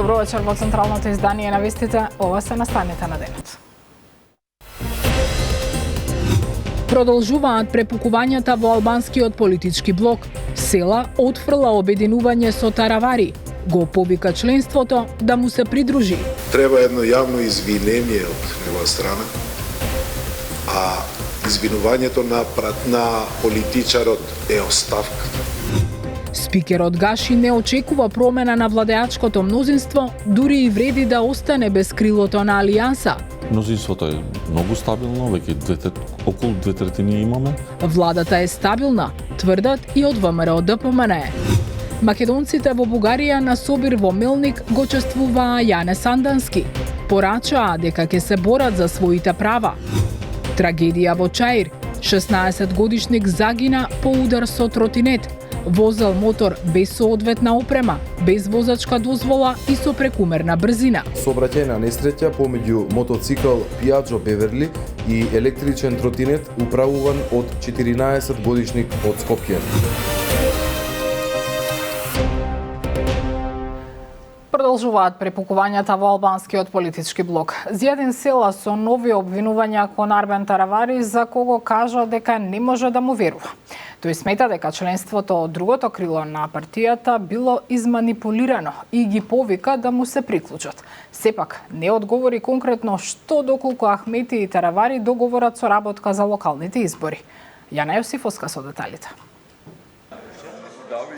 Добро вечер во централното издание на вестите. Ова се настаните на денот. Продолжуваат препукувањата во албанскиот политички блок. Села отфрла обединување со Таравари. Го повика членството да му се придружи. Треба едно јавно извинение од негова страна, а извинувањето на политичарот е оставка. Спикерот Гаши не очекува промена на владеачкото мнозинство, дури и вреди да остане без крилото на Алијанса. Мнозинството е многу стабилно, веќе околу 2/3 имаме. Владата е стабилна, тврдат и од ВМРО ДПМН. Македонците во Бугарија на собир во Мелник го чествуваа Јане Сандански. Порачаа дека ќе се борат за своите права. Трагедија во Чаир. 16-годишник загина по удар со тротинет. Возел мотор без соодветна опрема, без возачка дозвола и со прекумерна брзина. Сообраќајна несреќа помеѓу мотоцикл Piaggio Beverly и електричен тротинет управуван од 14-годишник од Скопје. Продолжуваат препукувањата во албанскиот политички блок. Зјадин села со нови обвинувања кон Арбен Таравари, за кого кажа дека не може да му верува. Тој смета дека членството од другото крило на партијата било изманипулирано и ги повика да му се приклучат. Сепак не одговори конкретно што доколку Ахмети и Таравари договорат со работка за локалните избори. Јана Јосифовска со деталите.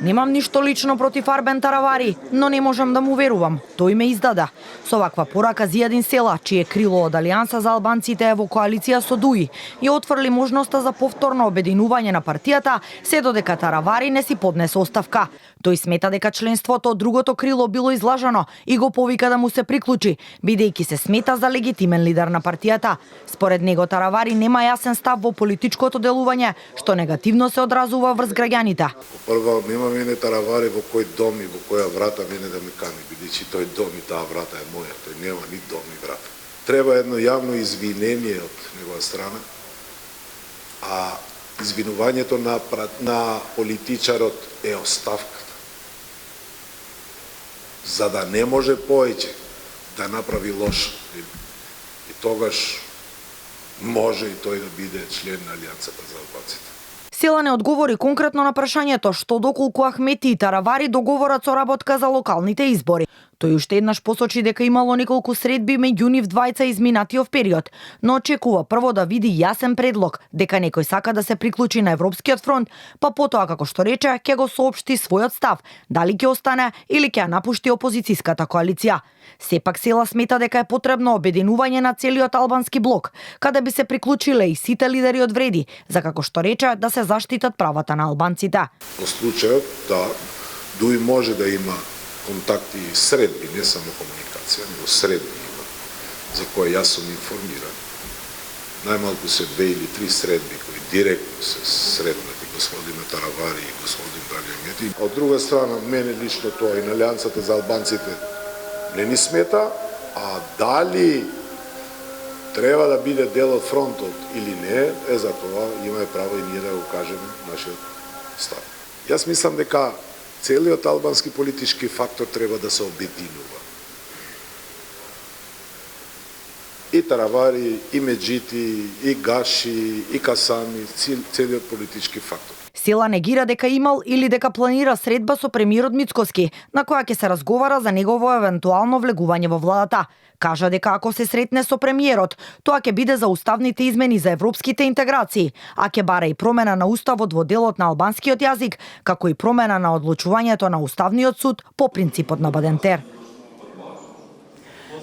Немам ништо лично против Арбен Таравари, но не можам да му верувам. Тој ме издада. Со ваква порака Зијадин села, чие крило од Алијанса за албанците е во коалиција со ДУИ, ја отфрли можноста за повторно обединување на партијата, се додека Таравари не си поднесе оставка. Тој смета дека членството од другото крило било излажано и го повика да му се приклучи, бидејќи се смета за легитимен лидер на партијата. Според него Таравари нема јасен став во политичкото делување, што негативно се одразува врз граѓаните. Прво, нема мене Таравари во кој дом и во која врата мене да ме кани, бидејќи тој дом и таа врата е моја, тој нема ни дом ни врата. Треба едно јавно извинение од негова страна, а извинувањето на политичарот е оставката. За да не може повеќе да направи лошо. И тогаш може и тој да биде член на Алијансата за албанците. Села не одговори конкретно на прашањето што доколку Ахмети и Таравари договорат со работка за локалните избори. Тој уште еднаш посочи дека имало неколку средби меѓу нив двајца изминатиот период, но очекува прво да види јасен предлог дека некој сака да се приклучи на Европскиот фронт, па потоа, како што рече, ќе го соопшти својот став, дали ќе остане или ќе ја напушти опозицијската коалиција. Сепак Села смета дека е потребно обединување на целиот албански блок, каде би се приклучиле и сите лидери од вреди, за како што рече да се заштитат правата на албанците. Во случајот да ДУИ може да има контакти и средби, не само комуникација, но средби има, за кои јас сум информиран. Најмалку се 2 или 3 средби кои директно се среднати господин Таравари и господин Ахмети. Од друга страна, мене лично тоа и на Алијансата за албанците не ни смета, а дали треба да биде дел од фронтот или не, за тоа имаме право и ние да го кажеме нашиот став. Јас мислам дека целиот албански политички фактор треба да се обединува. И Таравари, и Меджити, и Гаши, и Касами, целиот политички фактор. Села негира дека имал или дека планира средба со премиерот Мицкоски, на која ќе се разговара за негово евентуално влегување во владата. Кажа дека ако се сретне со премиерот, тоа ќе биде за уставните измени за европските интеграции, а ќе бара и промена на уставот во делот на албанскиот јазик, како и промена на одлучувањето на Уставниот суд по принципот на Бадентер.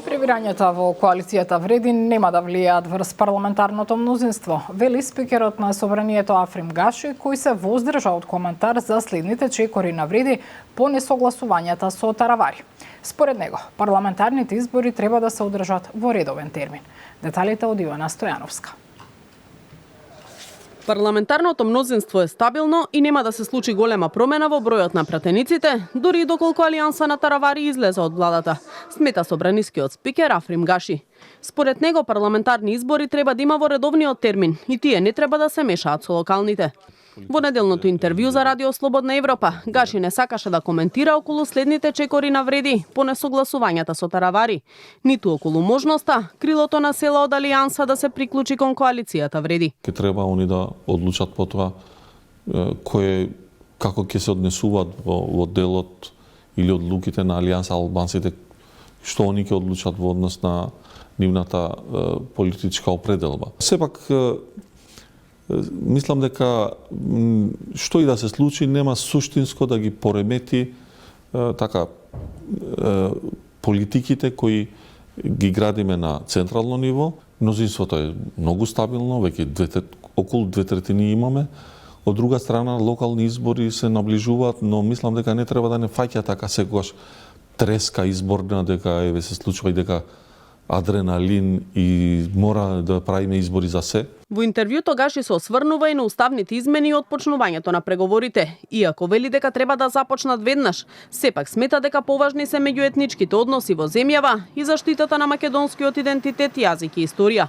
Пребирањата во коалицијата вреди нема да влијаат врз парламентарното мнозинство, вели спикерот на Собранието Африм Гаши, кој се воздржа од коментар за следните чекори на вреди по несогласувањата со Таравари. Според него, парламентарните избори треба да се одржат во редовен термин. Деталите од Ивана Стојановска. Парламентарното мнозинство е стабилно и нема да се случи голема промена во бројот на пратениците, дури и доколку Алијанса на Таравари излезе од владата, смета собранискиот спикер Африм Гаши. Според него парламентарни избори треба да има во редовниот термин и тие не треба да се мешаат со локалните. Во неделното интервју за Радио Слободна Европа, Гаши не сакаше да коментира околу следните чекори на вреди по несогласувањата со Таравари, ниту околу можноста крилото на села од Алијанса да се приклучи кон коалицијата вреди. Ке треба они да одлучат по тоа како ќе се однесуваат во делот или одлуките на Алијанса албанците, што они ќе одлучат во однос на нивната политичка определба. Сепак мислам дека што и да се случи нема суштинско да ги поремети политиките кои ги градиме на централно ниво. Мнозинството е многу стабилно, веќе околу 2/3 имаме. Од друга страна, локални избори се наближуваат, но мислам дека не треба да не фаќа така секогаш треска изборна, дека се случува и дека адреналин и мора да правиме избори за се. Во интервјуто Гаши се осврнува и на уставните измени од почнувањето на преговорите. Иако вели дека треба да започнат веднаш, сепак смета дека поважни се меѓуетничките односи во земјава и заштитата на македонскиот идентитет, јазик и историја.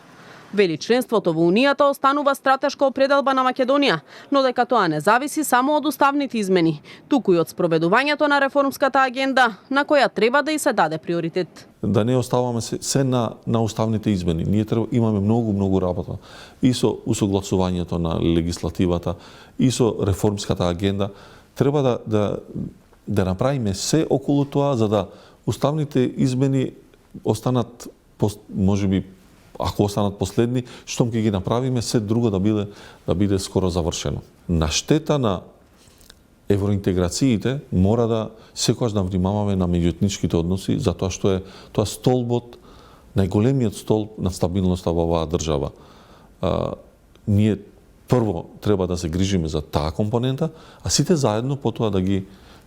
Вели членството во Унијата останува стратешка определба на Македонија, но дека тоа не зависи само од уставните измени, туку и од спроведувањето на реформската агенда, на која треба да и се даде приоритет. Да не оставаме се на уставните измени. Ние имаме многу работа и со усогласувањето на легислативата, и со реформската агенда. Треба да направиме се околу тоа, за да уставните измени останат, можеби, ако останат последни, штом ќе ги направиме, се друго да биде скоро завршено. На штета на евроинтеграциите мора да секогаш да внимаваме на меѓуетничките односи, затоа што е тоа столбот, најголемиот столб на стабилноста во оваа држава. Ние прво треба да се грижиме за таа компонента, а сите заедно потоа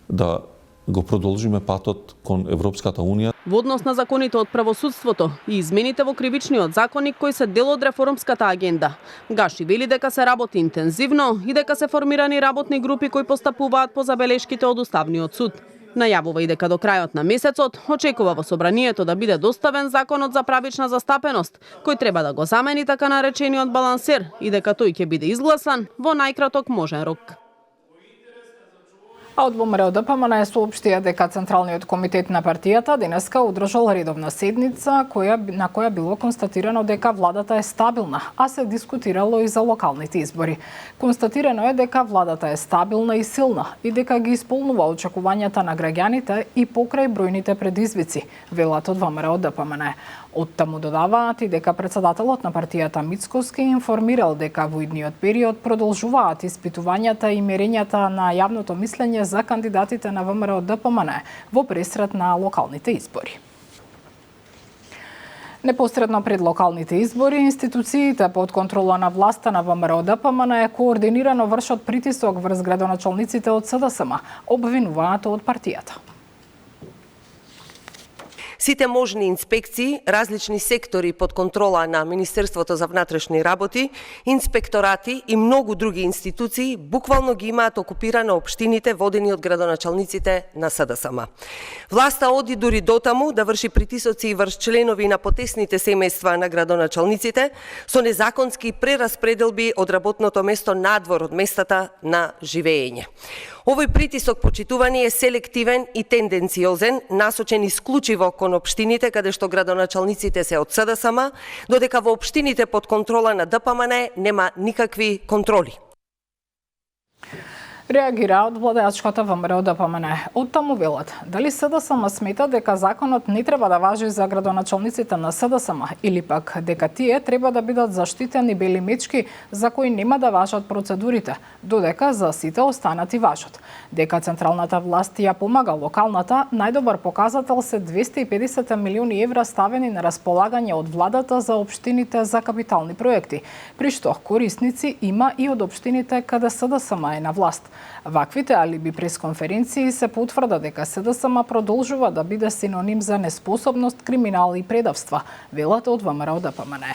да го продолжиме патот кон Европската Унија. Во однос на законите од правосудството и измените во кривичниот законник кои се дел од реформската агенда, Гаши вели дека се работи интензивно и дека се формирани работни групи кои постапуваат по забелешките од Уставниот суд. Најавува и дека до крајот на месецот очекува во собранието да биде доставен законот за правична застапеност, кој треба да го замени така наречениот балансер и дека тој ќе биде изгласан во најкраток можен рок. А од ВМРО ДПМН соопштија дека Централниот комитет на партијата денеска одржал редовна седница на која било констатирано дека владата е стабилна, а се дискутирало и за локалните избори. Констатирано е дека владата е стабилна и силна и дека ги исполнува очекувањата на граѓаните и покрај бројните предизвици, велат од ВМРО ДПМН. Од таму додаваат и дека председателот на партијата Мицкоски информирал дека во идниот период продолжуваат испитувањата и мерењата на јавното мислење за кандидатите на ВМРО ДПМН во пресрет на локалните избори. Непосредно пред локалните избори, институциите под контрола на власта на ВМРО ДПМН координирано вршат притисок врз градоначалниците од СДСМ, обвинуваат од партијата. Сите можни инспекции, различни сектори под контрола на Министерството за внатрешни работи, инспекторати и многу други институции буквално ги имаат окупирано општините водени од градоначалниците на СДСМ. Власта оди дури дотаму да врши притисоци и врз членови на потесните семејства на градоначалниците со незаконски прераспределби од работното место надвор од местата на живење. Овој притисок, почитувани, е селективен и тенденциозен, насочен исклучиво кон општините каде што градоначалниците се од СДСМ, додека во општините под контрола на ДПМН нема никакви контроли. Реагира од владеачката ВМРО ДПМН. Од таму велат, дали СДСМ смета дека законот не треба да важи за градоначалниците на СДСМ или пак дека тие треба да бидат заштитени бели мечки за кои нема да важат процедурите, додека за сите останати важат. Дека централната власт ја помага локалната, најдобар показател се 250 милиони евра ставени на располагање од владата за општините за капитални проекти, при што корисници има и од општините каде СДСМ е на власт. Ваквите алиби пресконференции се потврда дека СДСМ продолжува да биде синоним за неспособност, криминал и предавства, велат од ВМРО ДПМН.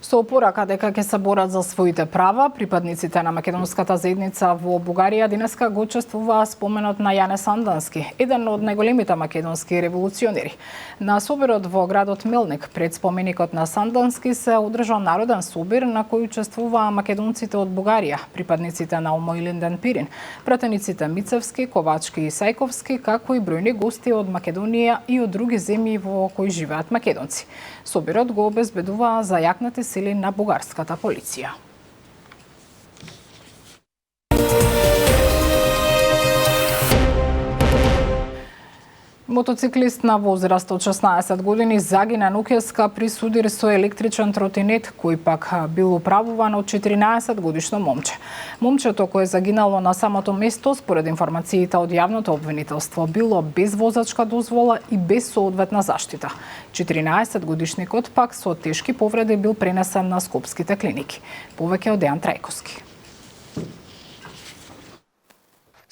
Со опорака дека ќе се борат за своите права, припадниците на македонската заедница во Бугарија денеска го чествуваа споменот на Јане Сандански, еден од најголемите македонски револуционери. На соборот во градот Мелник пред споменикот на Сандански се одржа народен собир на кој учествуваа македонците од Бугарија, припадниците на Омо Илинден Пирин, пратениците Мицевски, Ковачки и Сајковски, како и бројни гости од Македонија и од други земји во кои живеат македонци. Собирот го обезбедуваа зајакнати сили на бугарската полиција. Мотоциклист на возраст од 16 години загина ноќеска при судир со електричен тротинет, кој пак бил управуван од 14 годишно момче. Момчето кое загинало на самото место, според информациите од јавното обвинителство, било без возачка дозвола и без соодветна заштита. 14 годишникот пак со тешки повреди бил пренесен на скопските клиники. Повеќе од Дејан Трајковски.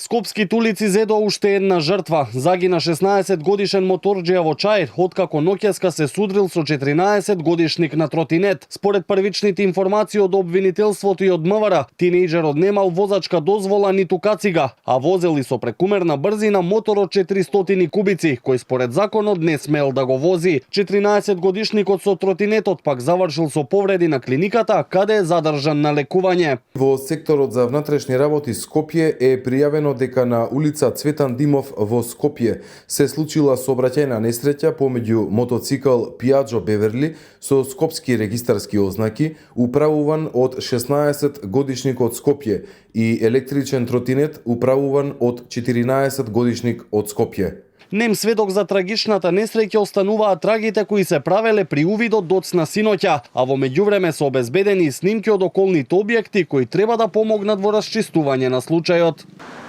Скопските улици зедоа уште една жртва. Загина 16 годишен моторџија во Чаир, откако ноќеска се судрил со 14 годишник на тротинет. Според првичните информации од обвинителството и од МВР, тинејџерот немал возачка дозвола ниту кацига, а возел и со прекумерна брзина мотор од 400 кубици, кој според законот не смел да го вози. 14 годишникот со тротинетот пак завршил со повреди на клиниката, каде е задржан на лекување. Во секторот за внатрешни работи Скопје е пријавено дека на улица Цветан Димов во Скопје се случила сообраќајна несреќа помеѓу мотоцикл Piaggio Beverly со скопски регистарски ознаки, управуван од 16 годишник од Скопје и електричен тротинет управуван од 14 годишник од Скопје. Нем сведок за трагичната несреќа остануваат трагите кои се правеле при увидот доцна синоќа, а во меѓувреме се обезбедени снимки од околните објекти кои треба да помогнат во расчистување на случајот.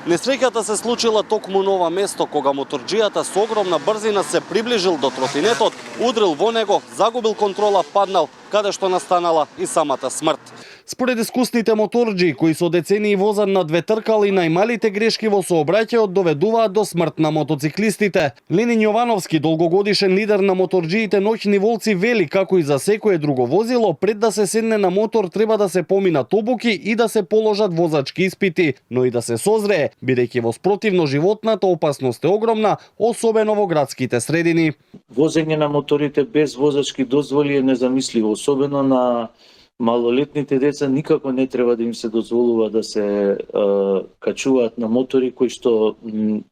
Несреќата се случила токму на ова место, кога моторџијата со огромна брзина се приближил до тротинетот, удрил во него, загубил контрола, паднал, каде што настанала и самата смрт. Според искусните моторџии, кои со децении возат на две тркали, најмалите грешки во сообраќајот доведуваат до смрт на мотоциклистите. Ленин Јовановски, долгогодишен лидер на моторџиите ноќни волци, вели како и за секое друго возило, пред да се седне на мотор треба да се поминат обуки и да се положат возачки испити, но и да се созрее, бидејќи во спротивно животната опасност е огромна, особено во градските средини. Возење на моторите без возачки дозволи е незамисливо, особено на малолетните деца. Никако не треба да им се дозволува да се качуваат на мотори кои што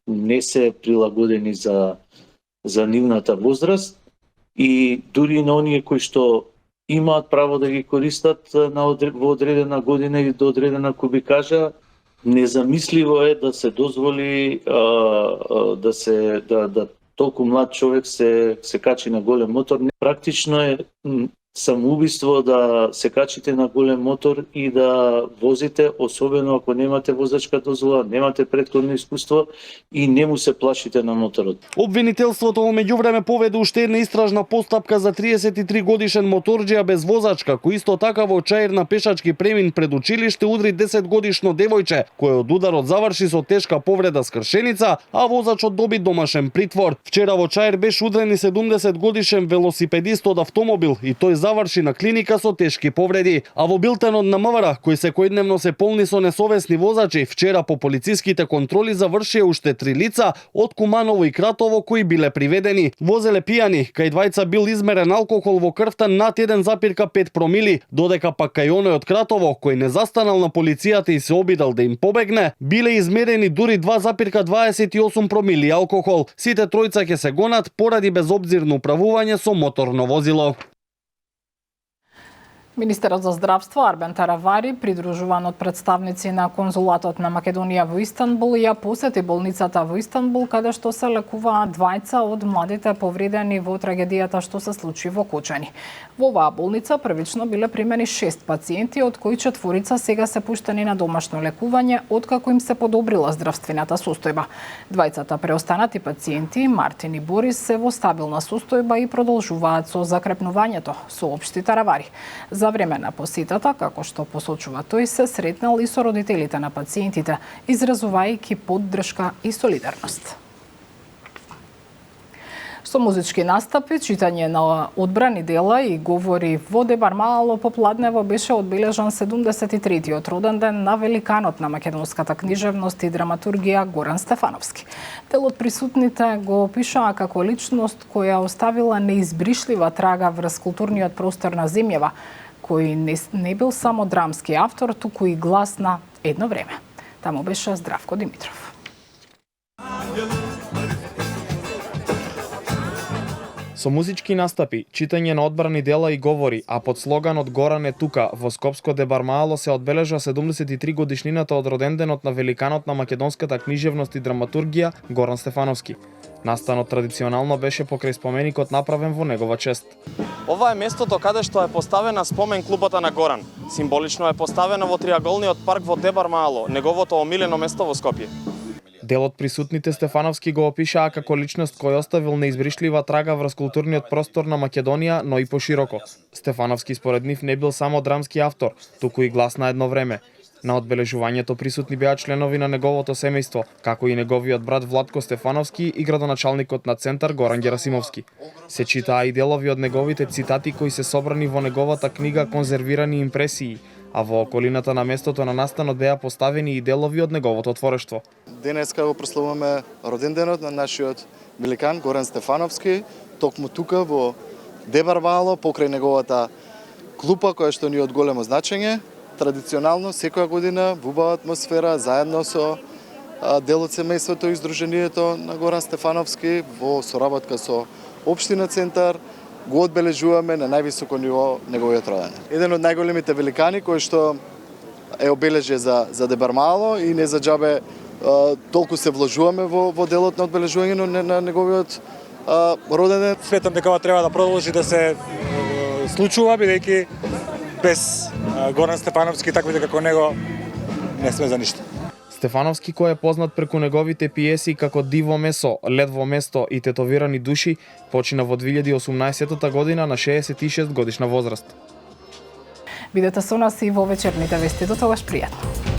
не се прилагодени за нивната возраст, и дури на оние кои што имаат право да ги користат во одредена година или до одредена кубикажа. Незамисливо е да се дозволи да толку млад човек се качи на голем мотор. Практично е самоубиство да се качите на голем мотор и да возите, особено ако немате возачка дозвола, немате претходно искуство и не му се плашите на моторот. Обвинителството во меѓувреме поведе уште една истражна постапка за 33 годишен моторџија без возачка, кој исто така во Чаир на пешачки премин пред училиште удри 10 годишно девојче, кој од ударот заврши со тешка повреда скршеница, а возачот доби домашен притвор. Вчера во Чаир беше удрен и 70 годишен велосипедист од автомобил и тој заврши на клиника со тешки повреди. А во билтенот на МВР, кој секојдневно се полни со несовесни возачи, вчера по полициските контроли завршија уште 3 лица од Куманово и Кратово кои биле приведени. Возеле пијани, кај двајца бил измерен алкохол во крвта над 1,5 промили, додека пак кај оној од Кратово, кој не застанал на полицијата и се обидал да им побегне, биле измерени дури 2,28 промили алкохол. Сите тројца ќе се гонат поради безобзирно управување со моторно возило. Министерот за здравство Арбен Таравари, придружуван од представници на конзулатот на Македонија во Истанбул, ја посети болницата во Истанбул, каде што се лекуваат двајца од младите повредени во трагедијата што се случи во Кочани. Во оваа болница првично биле примени 6 пациенти, од кои 4 сега се пуштени на домашно лекување, откако им се подобрила здравствената состојба. Двајцата преостанати пациенти, Мартин и Борис, се во стабилна состојба и продолжуваат со закрепнувањето, соопшти Таравари. За време на посетата, како што посочува тој, се сретнал и со родителите на пациентите, изразувајќи поддршка и солидарност. Со музички настапи, читање на одбрани дела и говори во Дебармало попладнево беше одбележан 73-тиот роден ден на великанот на македонската книжевност и драматургија Горан Стефановски. Дел од присутните го опишаа како личност која оставила неизбришлива трага врз културниот простор на земјава, кој не бил само драмски автор, туку и глас на едно време. Таму беше Здравко Димитров. Со музички настапи, читање на одбрани дела и говори, а под слоганот Горан е тука, во Скопско Дебармало се одбележа 73 годишнината од роденденот на великанот на македонската книжевност и драматургија Горан Стефановски. Настанот традиционално беше покрај споменикот направен во негова чест. Ова е местото каде што е поставена спомен клупата на Горан. Символично е поставена во триаголниот парк во Дебармало, неговото омилено место во Скопје. Дел од присутните Стефановски го опишаа како личност кој оставил неизбришлива трага врз културниот простор на Македонија, но и пошироко. Стефановски според нив не бил само драмски автор, туку и глас на едно време. На одбележувањето присутни беа членови на неговото семејство, како и неговиот брат Владко Стефановски и градоначалникот на Центар Горан Герасимовски. Се читаа и делови од неговите цитати кои се собрани во неговата книга Конзервирани импресии, а во околината на местото на настанот беа поставени и делови од неговото творештво. Денеска го прославуваме роденденот на нашиот великан Горан Стефановски, токму тука во Дебармало, покрај неговата клупа која што ни е од големо значење. Традиционално секоја година во убава атмосфера заедно со дел од семејството и издруженијето на Горан Стефановски во соработка со општина Центар го одбележуваме на највисоко ниво неговиот роден. Еден од најголемите великани кој што е обележје за Дебармало и не за џабе толку се вложуваме во делот на одбележување на неговиот роден ден. Сметам дека ова треба да продолжи да се случува, бидејќи без Горан Стефановски таквите како него не сме за ништо. Стефановски, кој е познат преку неговите пиеси како Диво месо, Лед во место и Тетовирани души, почина во 2018 година на 66 годишна возраст. Бидете со нас и во вечерните вести. До тогаш пријатно.